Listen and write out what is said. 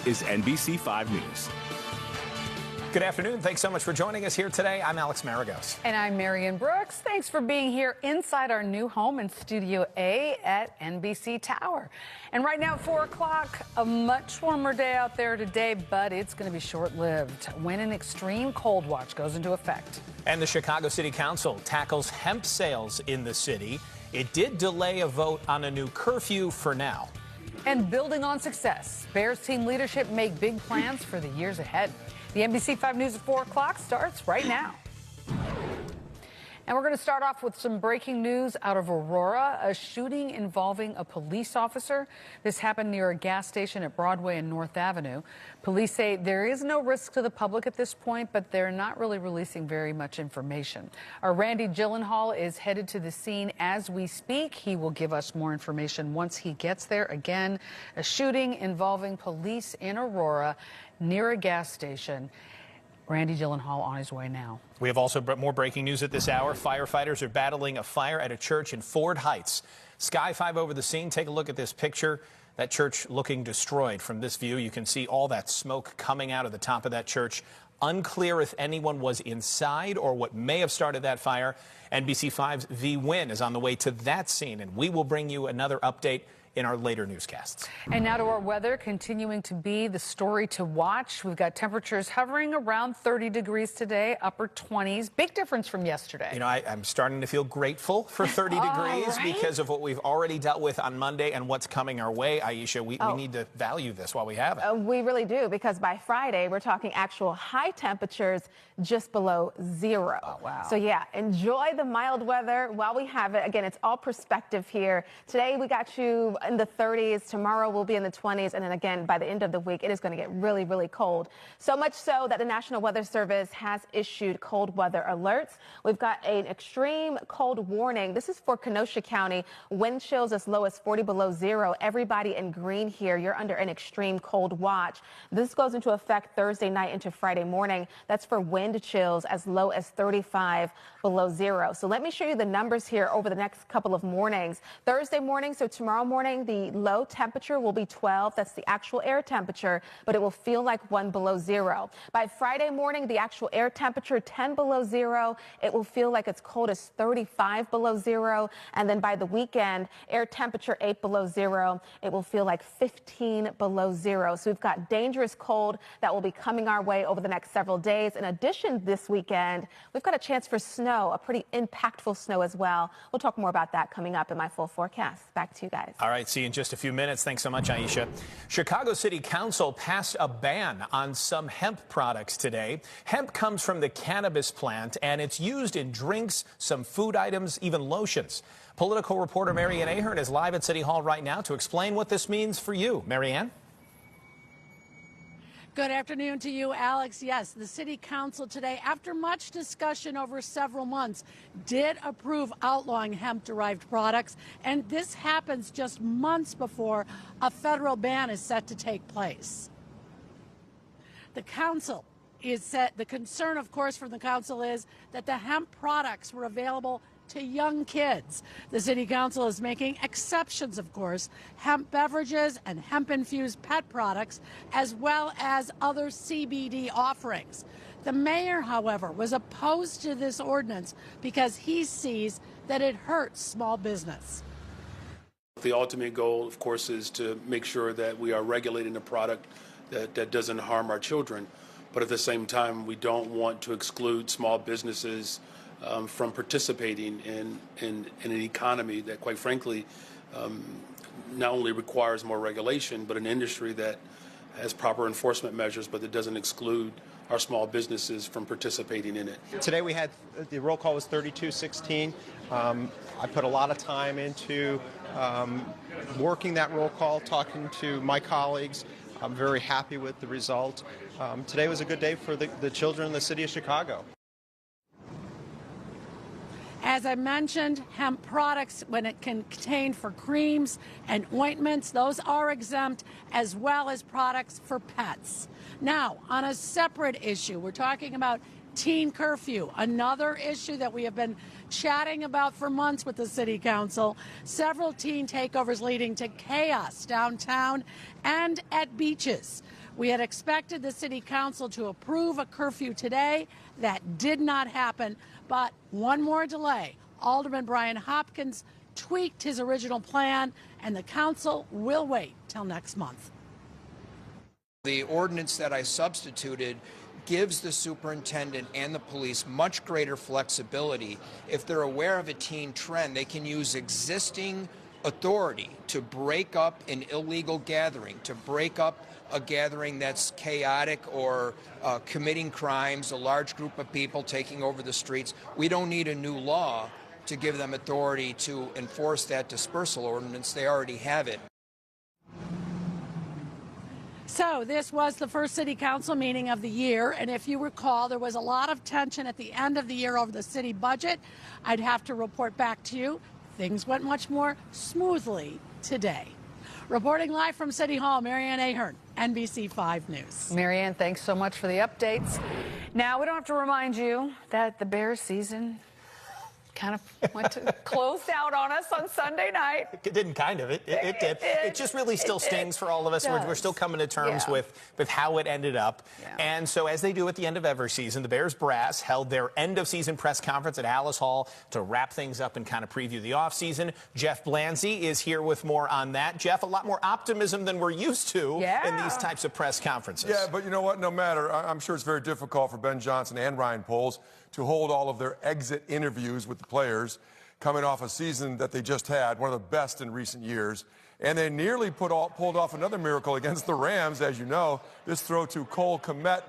is NBC 5 News. Good afternoon. Thanks so much for joining us here today. I'm Alex Maragos. And I'm Marion Brooks. Thanks for being here inside our new home in Studio A at NBC Tower. And right now at 4 o'clock, a much warmer day out there today, but it's going to be short-lived when an extreme cold watch goes into effect. And the Chicago City Council tackles hemp sales in the city. It did delay a vote on a new curfew for now. And building on success, Bears team leadership make big plans for the years ahead. The NBC 5 News at 4 o'clock starts right now. And we're going to start off with some breaking news out of Aurora, a shooting involving a police officer. This happened near a gas station at Broadway and North Avenue. Police say there is no risk to the public at this point, but they're not really releasing very much information. Our Randy Gyllenhaal is headed to the scene as we speak. He will give us more information once he gets there. Again, a shooting involving police in Aurora near a gas station. Randy Gyllenhaal on his way now. We have also more breaking news at this hour. Firefighters are battling a fire at a church in Ford Heights. Sky 5 over the scene. Take a look at this picture. That church looking destroyed. From this view, you can see all that smoke coming out of the top of that church. Unclear if anyone was inside or what may have started that fire. NBC 5's V. Wynn is on the way to that scene, and we will bring you another update in our later newscasts. And now to our weather, continuing to be the story to watch. We've got temperatures hovering around 30 degrees today, upper 20s. Big difference from yesterday. You know, I'm starting to feel grateful for 30 degrees right? because of what we've already dealt with on Monday and what's coming our way. Aisha, we need to value this while we have it. We really do, because by Friday, we're talking actual high temperatures just below zero. Oh, wow. So yeah, enjoy the mild weather while we have it. Again, it's all perspective here. Today, we got you in the 30s. Tomorrow, we'll be in the 20s. And then again, by the end of the week, it is going to get really, really cold. So much so that the National Weather Service has issued cold weather alerts. We've got an extreme cold warning. This is for Kenosha County. Wind chills as low as 40 below zero. Everybody in green here, you're under an extreme cold watch. This goes into effect Thursday night into Friday morning. That's for wind chills as low as 35 below zero. So let me show you the numbers here over the next couple of mornings. Thursday morning, so tomorrow morning, the low temperature will be 12. That's the actual air temperature, but it will feel like 1 below zero. By Friday morning, the actual air temperature 10 below zero. It will feel like it's cold as 35 below zero. And then by the weekend, air temperature 8 below zero. It will feel like 15 below zero. So we've got dangerous cold that will be coming our way over the next several days. In addition, this weekend, we've got a chance for snow, a pretty impactful snow as well. We'll talk more about that coming up in my full forecast. Back to you guys. All right, see you in just a few minutes. Thanks so much, Aisha. Chicago City Council passed a ban on some hemp products today. Hemp comes from the cannabis plant, and it's used in drinks, some food items, even lotions. Political reporter Marianne Ahern is live at City Hall right now to explain what this means for you. Marianne? Good afternoon to you, Alex. Yes, the City Council today, after much discussion over several months, did approve outlawing hemp-derived products, and this happens just months before a federal ban is set to take place. The council is set. The concern, of course, from the council is that the hemp products were available to young kids. The City Council is making exceptions, of course, hemp beverages and hemp-infused pet products, as well as other CBD offerings. The mayor, however, was opposed to this ordinance because he sees that it hurts small business. The ultimate goal, of course, is to make sure that we are regulating a product that doesn't harm our children. But at the same time, we don't want to exclude small businesses from participating in an economy that, quite frankly, not only requires more regulation, but an industry that has proper enforcement measures, but that doesn't exclude our small businesses from participating in it. Today we had, the roll call was 32-16. I put a lot of time into working that roll call, talking to my colleagues. I'm very happy with the result. Today was a good day for the children in the city of Chicago. As I mentioned, hemp products, when it can contain for creams and ointments, those are exempt, as well as products for pets. Now, on a separate issue, we're talking about teen curfew, another issue that we have been chatting about for months with the City Council. Several teen takeovers leading to chaos downtown and at beaches. We had expected the city council to approve a curfew today. That did not happen, but one more delay. Alderman Brian Hopkins tweaked his original plan, and the council will wait till next month. The ordinance that I substituted gives the superintendent and the police much greater flexibility. If they're aware of a teen trend, they can use existing authority to break up an illegal gathering, to break up a gathering that's chaotic or committing crimes, a large group of people taking over the streets. We don't need a new law to give them authority to enforce that dispersal ordinance. They already have it. So this was the first city council meeting of the year, and if you recall, there was a lot of tension at the end of the year over the city budget. I'd have to report back to you, things went much more smoothly today. Reporting live from City Hall, Marianne Ahern, NBC 5 News. Marianne, thanks so much for the updates. Now, we don't have to remind you that the Bears season kind of closed out on us on Sunday night. It didn't kind of. It did. It just really still stings for all of us. We're still coming to terms with how it ended up. Yeah. And so as they do at the end of every season, the Bears brass held their end-of-season press conference at Alice Hall to wrap things up and kind of preview the offseason. Jeff Blanzy is here with more on that. Jeff, a lot more optimism than we're used to in these types of press conferences. Yeah, but you know what? No matter. I'm sure it's very difficult for Ben Johnson and Ryan Poles to hold all of their exit interviews with the players coming off a season that they just had, one of the best in recent years. And they nearly pulled off another miracle against the Rams, as you know. This throw to Cole Kmet